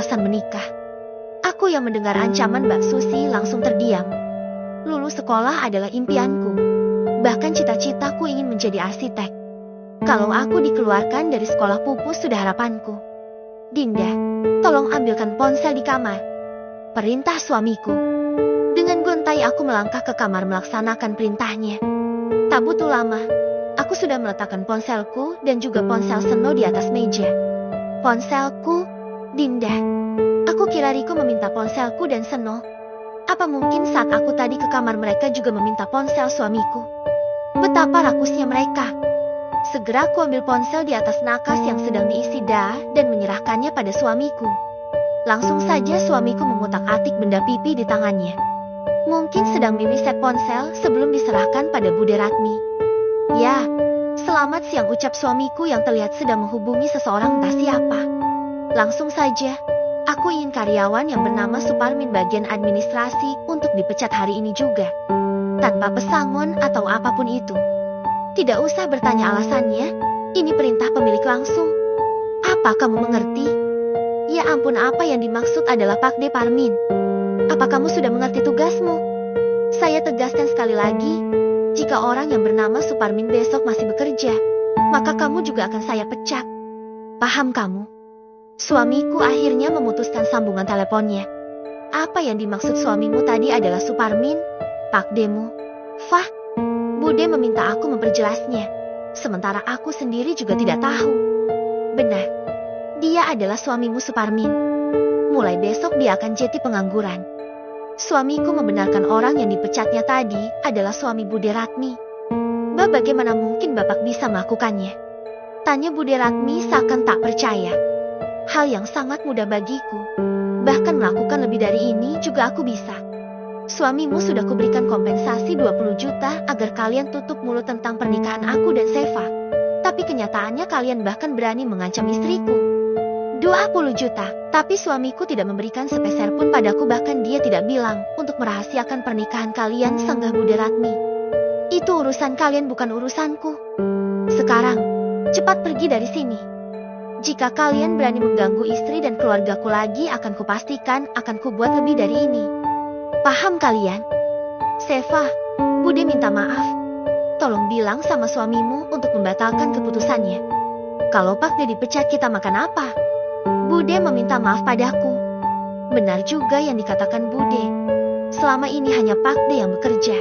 alasan menikah. Aku yang mendengar ancaman Mbak Susi langsung terdiam. Lulus sekolah adalah impianku. Bahkan cita-citaku ingin menjadi arsitek. Kalau aku dikeluarkan dari sekolah pupus sudah harapanku. Dinda, tolong ambilkan ponsel di kamar. Perintah suamiku. Dengan gontai aku melangkah ke kamar melaksanakan perintahnya. Tak butuh lama, aku sudah meletakkan ponselku dan juga ponsel Seno di atas meja. Ponselku, Dinda. Aku kira Riko meminta ponselku dan Seno. Apa mungkin saat aku tadi ke kamar mereka juga meminta ponsel suamiku? Betapa rakusnya mereka. Segera aku ambil ponsel di atas nakas yang sedang diisi Da dan menyerahkannya pada suamiku. Langsung saja suamiku mengutak-atik benda pipi di tangannya. Mungkin sedang meriset ponsel sebelum diserahkan pada Bude Ratmi. Ya, selamat siang ucap suamiku yang terlihat sedang menghubungi seseorang entah siapa. Langsung saja, aku ingin karyawan yang bernama Suparmin bagian administrasi untuk dipecat hari ini juga. Tanpa pesangon atau apapun itu. Tidak usah bertanya alasannya, ini perintah pemilik langsung. Apa kamu mengerti? Ya ampun, apa yang dimaksud adalah Pak De Parmin. Apa kamu sudah mengerti tugasmu? Saya tegaskan sekali lagi, jika orang yang bernama Suparmin besok masih bekerja, maka kamu juga akan saya pecat. Paham kamu? Suamiku akhirnya memutuskan sambungan teleponnya. Apa yang dimaksud suamimu tadi adalah Suparmin? Pak Demu? Fah? Bude meminta aku memperjelasnya, sementara aku sendiri juga tidak tahu. Benar, dia adalah suamimu Suparmin. Mulai besok dia akan jadi pengangguran. Suamiku membenarkan orang yang dipecatnya tadi adalah suami Bude Ratmi. Bagaimana mungkin Bapak bisa melakukannya? Tanya Bude Ratmi seakan tak percaya. Hal yang sangat mudah bagiku. Bahkan melakukan lebih dari ini juga aku bisa. Suamimu sudah kuberikan kompensasi 20 juta agar kalian tutup mulut tentang pernikahan aku dan Seva. Tapi kenyataannya kalian bahkan berani mengancam istriku. 20 juta, tapi suamiku tidak memberikan sepeser pun padaku, bahkan dia tidak bilang untuk merahasiakan pernikahan kalian, sanggah Bude Ratmi. Itu urusan kalian bukan urusanku. Sekarang, cepat pergi dari sini. Jika kalian berani mengganggu istri dan keluargaku lagi, akan kupastikan akan kubuat lebih dari ini. Paham kalian? Seva, Bude minta maaf. Tolong bilang sama suamimu untuk membatalkan keputusannya. Kalau Pak De dipecat, kita makan apa? Bude meminta maaf padaku. Benar juga yang dikatakan Bude. Selama ini hanya Pak De yang bekerja.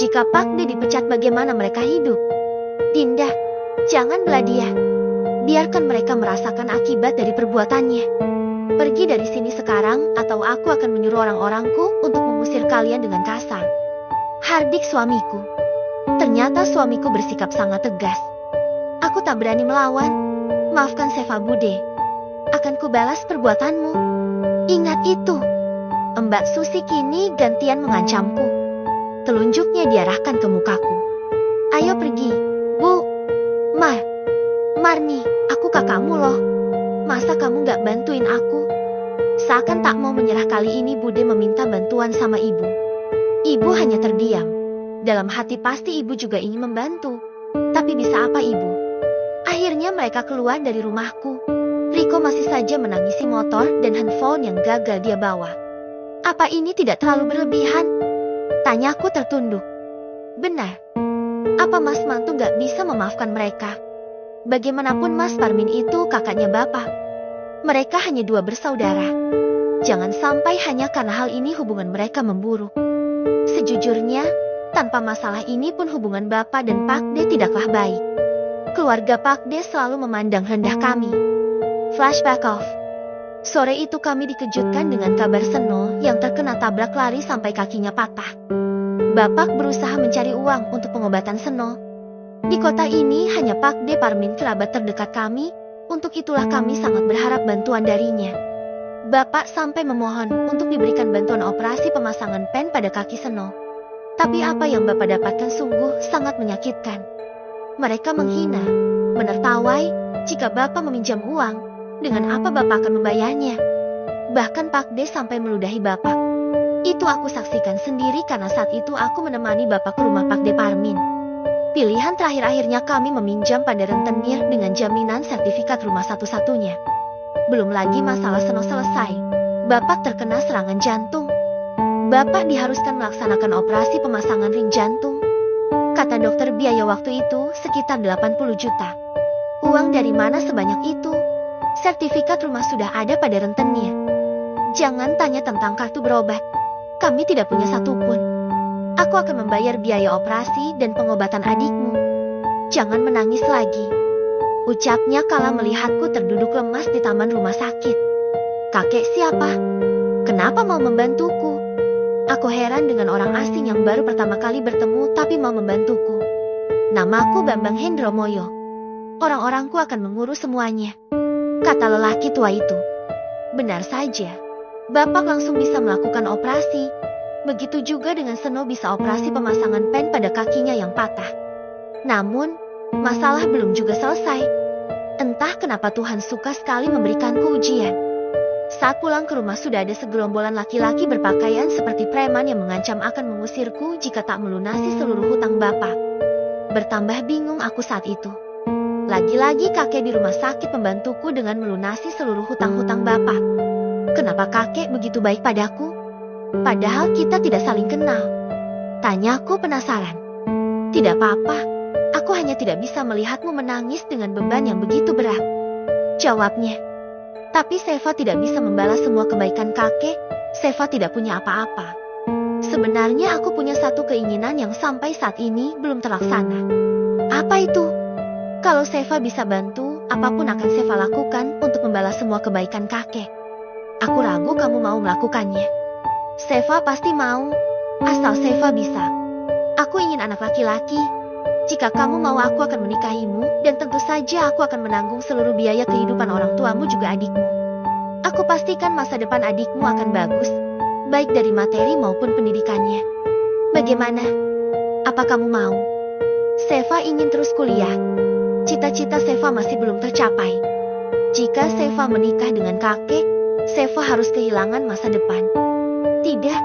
Jika Pak De dipecat, bagaimana mereka hidup? Dinda, jangan belah dia. Biarkan mereka merasakan akibat dari perbuatannya. Pergi dari sini sekarang atau aku akan menyuruh orang-orangku untuk mengusir kalian dengan kasar. Hardik suamiku. Ternyata suamiku bersikap sangat tegas. Aku tak berani melawan. Maafkan Seva Bude. Akan kubalas perbuatanmu. Ingat itu. Mbak Susi kini gantian mengancamku. Telunjuknya diarahkan ke mukaku. Ayo pergi, Bu. Marni, aku kakakmu loh. Masa kamu gak bantuin aku? Seakan tak mau menyerah kali ini Bude meminta bantuan sama ibu. Ibu hanya terdiam. Dalam hati pasti ibu juga ingin membantu. Tapi bisa apa ibu? Akhirnya mereka keluar dari rumahku. Riko masih saja menangisi motor dan handphone yang gagal dia bawa. Apa ini tidak terlalu berlebihan? Tanyaku tertunduk. Benar. Apa Mas Mantu gak bisa memaafkan mereka? Bagaimanapun Mas Parmin itu kakaknya Bapak. Mereka hanya dua bersaudara. Jangan sampai hanya karena hal ini hubungan mereka memburuk. Sejujurnya, tanpa masalah ini pun hubungan Bapak dan Pak De tidaklah baik. Keluarga Pak De selalu memandang rendah kami. Flashback off. Sore itu kami dikejutkan dengan kabar Seno yang terkena tabrak lari sampai kakinya patah. Bapak berusaha mencari uang untuk pengobatan Seno. Di kota ini hanya Pak De Parmin kerabat terdekat kami, untuk itulah kami sangat berharap bantuan darinya. Bapak sampai memohon untuk diberikan bantuan operasi pemasangan pen pada kaki Seno. Tapi apa yang Bapak dapatkan sungguh sangat menyakitkan. Mereka menghina, menertawai, jika Bapak meminjam uang, dengan apa Bapak akan membayarnya? Bahkan Pak De sampai meludahi Bapak. Itu aku saksikan sendiri karena saat itu aku menemani Bapak ke rumah Pak De Parmin. Pilihan terakhir akhirnya kami meminjam pada rentenir dengan jaminan sertifikat rumah satu-satunya. Belum lagi masalah Seno selesai Bapak terkena serangan jantung. Bapak diharuskan melaksanakan operasi pemasangan ring jantung. Kata dokter biaya waktu itu sekitar 80 juta. Uang dari mana sebanyak itu? Sertifikat rumah sudah ada pada rentennya. Jangan tanya tentang kartu berobat. Kami tidak punya satupun. Aku akan membayar biaya operasi dan pengobatan adikmu. Jangan menangis lagi, ucapnya kala melihatku terduduk lemas di taman rumah sakit. Kakek siapa? Kenapa mau membantuku? Aku heran dengan orang asing yang baru pertama kali bertemu tapi mau membantuku. Namaku Bambang Hendromoyo. Orang-orangku akan mengurus semuanya, kata lelaki tua itu. Benar saja, Bapak langsung bisa melakukan operasi. Begitu juga dengan Seno bisa operasi pemasangan pen pada kakinya yang patah. Namun, masalah belum juga selesai. Entah kenapa Tuhan suka sekali memberikanku ujian. Saat pulang ke rumah sudah ada segerombolan laki-laki berpakaian seperti preman yang mengancam akan mengusirku jika tak melunasi seluruh hutang Bapak. Bertambah bingung aku saat itu. Lagi-lagi kakek di rumah sakit membantuku dengan melunasi seluruh hutang-hutang Bapak. Kenapa kakek begitu baik padaku? Padahal kita tidak saling kenal. Tanyaku penasaran. Tidak apa-apa, aku hanya tidak bisa melihatmu menangis dengan beban yang begitu berat, jawabnya. Tapi Seva tidak bisa membalas semua kebaikan kakek. Seva tidak punya apa-apa. Sebenarnya aku punya satu keinginan yang sampai saat ini belum terlaksana. Apa itu? Kalau Seva bisa bantu, apapun akan Seva lakukan untuk membalas semua kebaikan kakek. Aku ragu kamu mau melakukannya. Seva pasti mau, asal Seva bisa. Aku ingin anak laki-laki. Jika kamu mau, aku akan menikahimu, dan tentu saja aku akan menanggung seluruh biaya kehidupan orang tuamu juga adikmu. Aku pastikan masa depan adikmu akan bagus, baik dari materi maupun pendidikannya. Bagaimana? Apa kamu mau? Seva ingin terus kuliah. Cita-cita Seva masih belum tercapai. Jika Seva menikah dengan kakek, Seva harus kehilangan masa depan. Tidak,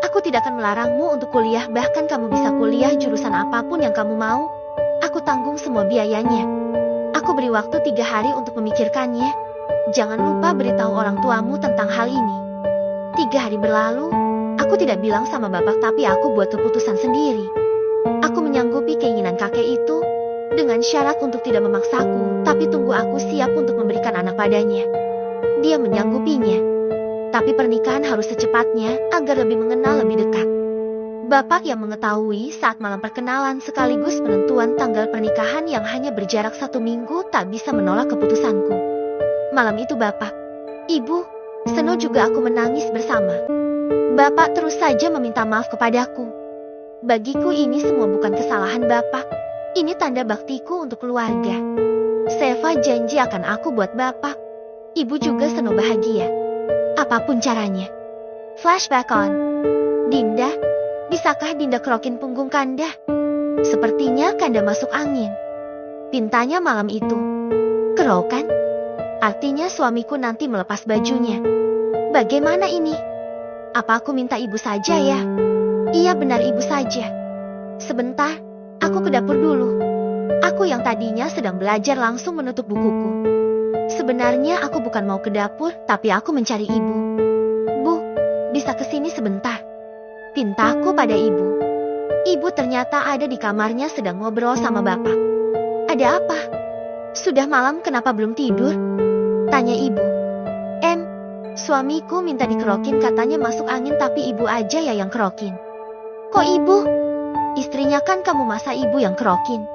aku tidak akan melarangmu untuk kuliah, bahkan kamu bisa kuliah jurusan apapun yang kamu mau. Aku tanggung semua biayanya. Aku beri waktu 3 hari untuk memikirkannya. Jangan lupa beritahu orang tuamu tentang hal ini. 3 hari berlalu, aku tidak bilang sama Bapak tapi aku buat keputusan sendiri. Aku menyanggupi keinginan kakek itu, dengan syarat untuk tidak memaksaku, tapi tunggu aku siap untuk memberikan anak padanya. Dia menyanggupinya. Tapi pernikahan harus secepatnya agar lebih mengenal lebih dekat. Bapak yang mengetahui saat malam perkenalan sekaligus penentuan tanggal pernikahan yang hanya berjarak 1 minggu tak bisa menolak keputusanku. Malam itu Bapak, Ibu, Seno juga aku menangis bersama. Bapak terus saja meminta maaf kepadaku. Bagiku ini semua bukan kesalahan Bapak. Ini tanda baktiku untuk keluarga. Seva janji akan aku buat Bapak. Ibu juga Seno bahagia. Apapun caranya. Flashback on. Dinda, bisakah Dinda kerokin punggung Kanda? Sepertinya Kanda masuk angin. Pintanya malam itu. Kerokan? Artinya suamiku nanti melepas bajunya. Bagaimana ini? Apa aku minta ibu saja ya? Iya benar ibu saja. Sebentar, aku ke dapur dulu. Aku yang tadinya sedang belajar langsung menutup bukuku. Sebenarnya aku bukan mau ke dapur, tapi aku mencari ibu. Bu, bisa kesini sebentar? Pintaku pada ibu. Ibu ternyata ada di kamarnya sedang ngobrol sama Bapak. Ada apa? Sudah malam kenapa belum tidur? Tanya ibu. Suamiku minta dikerokin, katanya masuk angin, tapi ibu aja ya yang kerokin. Kok ibu? Istrinya kan kamu, masa ibu yang kerokin?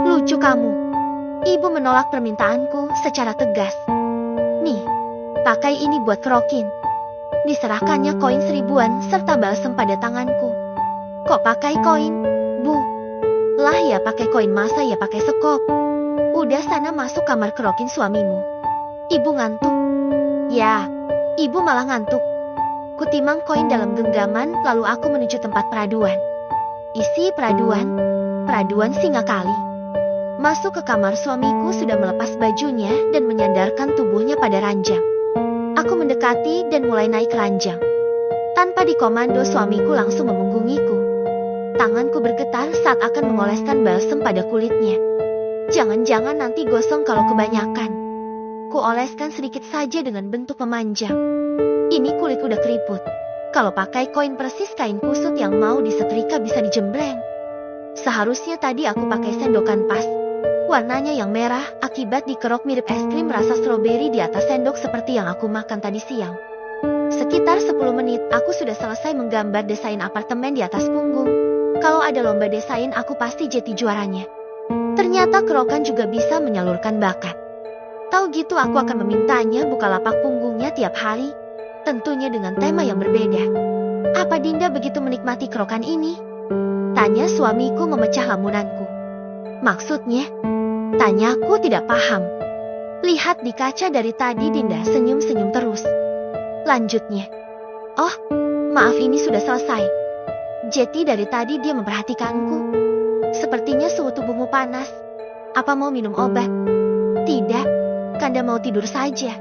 Lucu kamu. Ibu menolak permintaanku secara tegas. Nih, pakai ini buat kerokin. Diserahkannya koin 1000-an serta balsem pada tanganku. Kok pakai koin, Bu? Lah ya pakai koin, masa ya pakai sekop. Udah sana masuk kamar kerokin suamimu. Ibu ngantuk. Ya, ibu malah ngantuk. Kutimang koin dalam genggaman, lalu aku menuju tempat peraduan. Isi peraduan singa kali. Masuk ke kamar, suamiku sudah melepas bajunya dan menyandarkan tubuhnya pada ranjang. Aku mendekati dan mulai naik ranjang. Tanpa dikomando, suamiku langsung memunggungiku. Tanganku bergetar saat akan mengoleskan balsem pada kulitnya. Jangan-jangan nanti gosong kalau kebanyakan. Ku oleskan sedikit saja dengan bentuk memanjang. Ini kulit udah keriput. Kalau pakai koin persis kain kusut yang mau disetrika bisa dijembreng. Seharusnya tadi aku pakai sendokan pas. Warnanya yang merah akibat dikerok mirip es krim rasa stroberi di atas sendok seperti yang aku makan tadi siang. Sekitar 10 menit aku sudah selesai menggambar desain apartemen di atas punggung. Kalau ada lomba desain aku pasti jadi juaranya. Ternyata kerokan juga bisa menyalurkan bakat. Tahu gitu aku akan memintanya buka lapak punggungnya tiap hari. Tentunya dengan tema yang berbeda. Apa Dinda begitu menikmati kerokan ini? Tanya suamiku memecah lamunanku. Maksudnya? Tanyaku tidak paham. Lihat di kaca dari tadi Dinda senyum-senyum terus. Lanjutnya. Oh, maaf ini sudah selesai. Jeti dari tadi dia memperhatikanku. Sepertinya suhu tubuhmu panas. Apa mau minum obat? Tidak, Kanda mau tidur saja.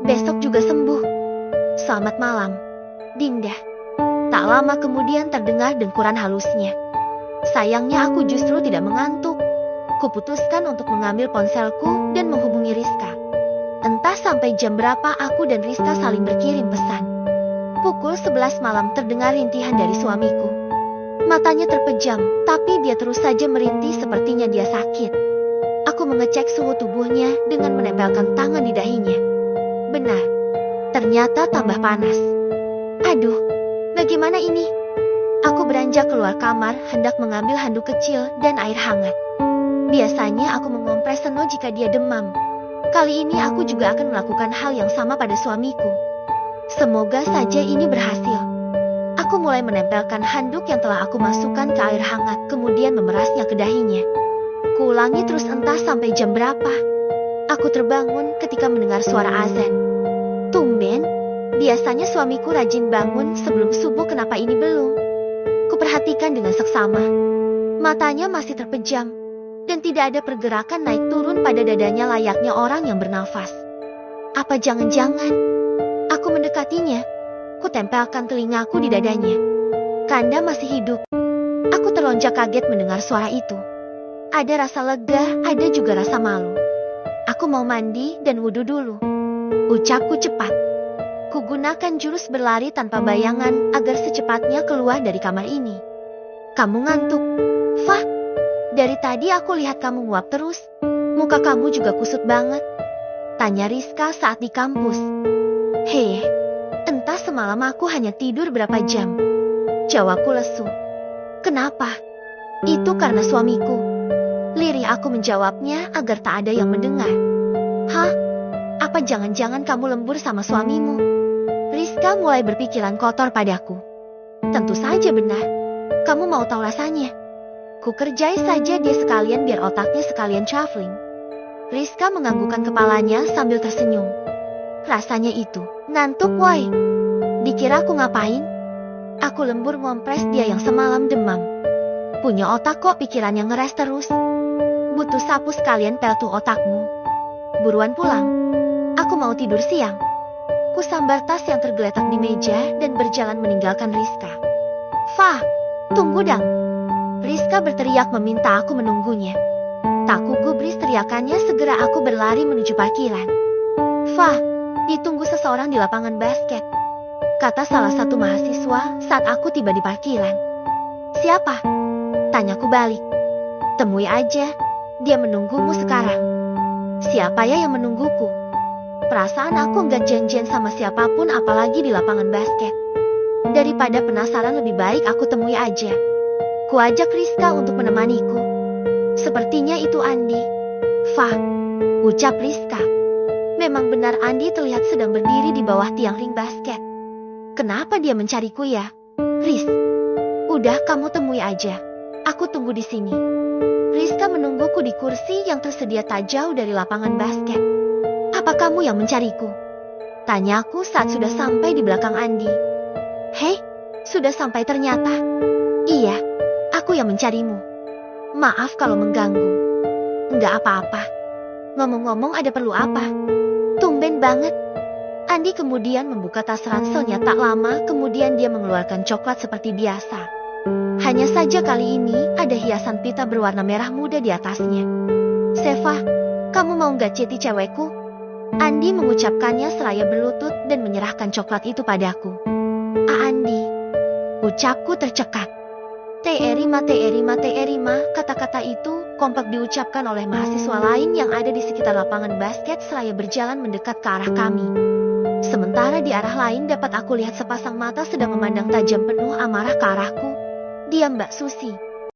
Besok juga sembuh. Selamat malam, Dinda. Tak lama kemudian terdengar dengkuran halusnya. Sayangnya aku justru tidak mengantuk. Kuputuskan untuk mengambil ponselku dan menghubungi Rizka. Entah sampai jam berapa aku dan Rizka saling berkirim pesan. Pukul 11 malam terdengar rintihan dari suamiku. Matanya terpejam, tapi dia terus saja merintih sepertinya dia sakit. Aku mengecek suhu tubuhnya dengan menempelkan tangan di dahinya. Benar, ternyata tambah panas. Aduh, bagaimana ini? Aku beranjak keluar kamar hendak mengambil handuk kecil dan air hangat. Biasanya aku mengompres Seno jika dia demam. Kali ini aku juga akan melakukan hal yang sama pada suamiku. Semoga saja ini berhasil. Aku mulai menempelkan handuk yang telah aku masukkan ke air hangat, kemudian memerasnya ke dahinya. Kuulangi terus entah sampai jam berapa. Aku terbangun ketika mendengar suara azan. Tumben, biasanya suamiku rajin bangun sebelum subuh, kenapa ini belum? Kuperhatikan dengan seksama. Matanya masih terpejam, dan tidak ada pergerakan naik turun pada dadanya layaknya orang yang bernafas. Apa jangan-jangan? Aku mendekatinya. Kutempelkan telingaku di dadanya. Kanda masih hidup. Aku terlonjak kaget mendengar suara itu. Ada rasa lega, ada juga rasa malu. Aku mau mandi dan wudhu dulu. Ucapku cepat. Kugunakan jurus berlari tanpa bayangan agar secepatnya keluar dari kamar ini. Kamu ngantuk? Fah, dari tadi aku lihat kamu nguap terus. Muka kamu juga kusut banget. Tanya Rizka saat di kampus. Hei, entah semalam aku hanya tidur berapa jam. Jawabku lesu. Kenapa? Itu karena suamiku. Lirih aku menjawabnya agar tak ada yang mendengar. Hah? Apa jangan-jangan kamu lembur sama suamimu? Rizka mulai berpikiran kotor padaku. Tentu saja benar. Kamu mau tahu rasanya? Ku kerjai saja dia sekalian biar otaknya sekalian traveling. Rizka menganggukkan kepalanya sambil tersenyum. Rasanya itu, ngantuk woi. Dikira aku ngapain? Aku lembur ngompres dia yang semalam demam. Punya otak kok pikirannya ngeres terus. Butuh sapu sekalian pel tuh otakmu. Buruan pulang. Aku mau tidur siang. Ku sambar tas yang tergeletak di meja dan berjalan meninggalkan Rizka. Fah, tunggu dang. Rizka berteriak meminta aku menunggunya. Tak kugubris teriakannya, segera aku berlari menuju parkiran. Fah, ditunggu seseorang di lapangan basket, kata salah satu mahasiswa saat aku tiba di parkiran. Siapa? Tanyaku balik. Temui aja, dia menunggumu sekarang. Siapa ya yang menungguku? Perasaan aku nggak janjian sama siapapun apalagi di lapangan basket. Daripada penasaran lebih baik aku temui aja. Kuajak Rizka untuk menemaniku. Sepertinya itu Andi. Fah, ucap Rizka. Memang benar Andi terlihat sedang berdiri di bawah tiang ring basket. Kenapa dia mencariku ya? Riz, udah kamu temui aja. Aku tunggu di sini. Rizka menungguku di kursi yang tersedia tak jauh dari lapangan basket. Apa kamu yang mencariku? Tanyaku saat sudah sampai di belakang Andi. Hei, sudah sampai ternyata. Iya, aku yang mencarimu. Maaf kalau mengganggu. Enggak apa-apa. Ngomong-ngomong ada perlu apa? Tumben banget. Andi kemudian membuka tas ranselnya tak lama, kemudian dia mengeluarkan coklat seperti biasa. Hanya saja kali ini ada hiasan pita berwarna merah muda di atasnya. Seva, kamu mau nggak ceti cewekku? Andi mengucapkannya seraya berlutut dan menyerahkan coklat itu padaku. Andi, ucapku tercekat. Terima, kata-kata itu kompak diucapkan oleh mahasiswa lain yang ada di sekitar lapangan basket seraya berjalan mendekat ke arah kami. Sementara di arah lain dapat aku lihat sepasang mata sedang memandang tajam penuh amarah ke arahku. Diam Mbak Susi,